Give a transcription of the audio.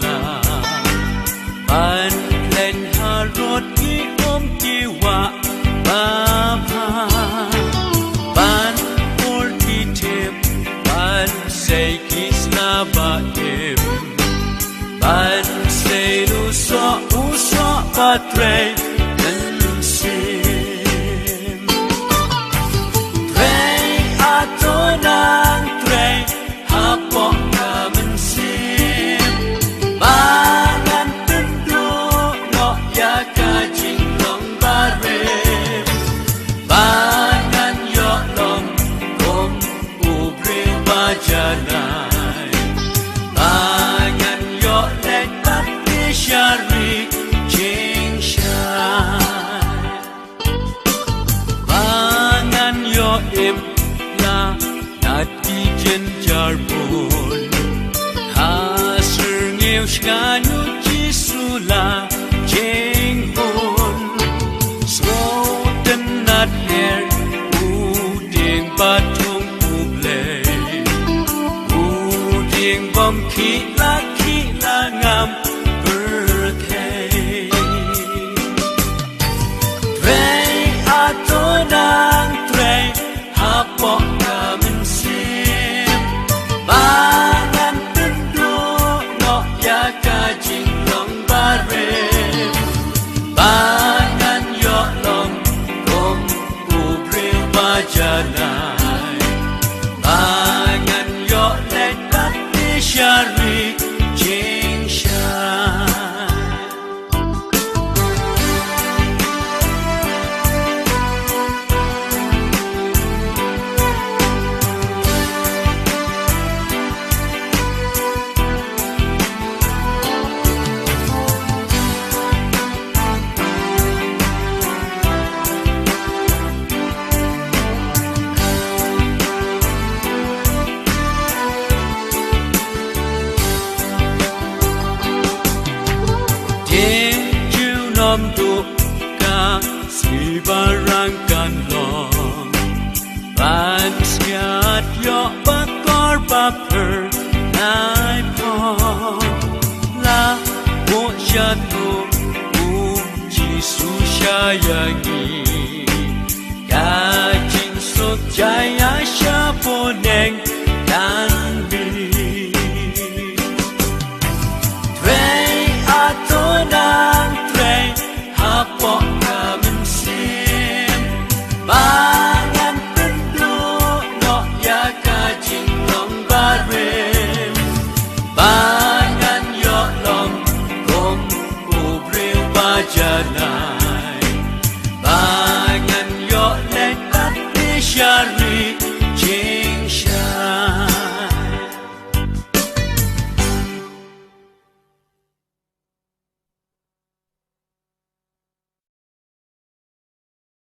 la ban lên hà rốt ki ôm ki wa ba pa ban ol ki tem ban say ki sna ba em ban say lu so ba tre nan sim tre ato nang tre ha po ka men sim mangan tendu no ya ka jing long ba re mangan yo long kom u bre ba janai mangan yo le tat ni shari jing shai mangan yo im la nat ki jen jar bun ha sir ngeu shka nu chi su la jing bun so den nat her u ding ba thung u ble u ding bom khi la ngam birthday Trey ato nang trey ha po ka men sim mangan tendu no ya ka jing long ba re mangan yo long kom u bre ba janai mangan yo le tat ni shari jing shai nom du ka si barang kan long ban siat yo bakor baper nai po la mo sha tu ji su sha ya gi ka jin so jai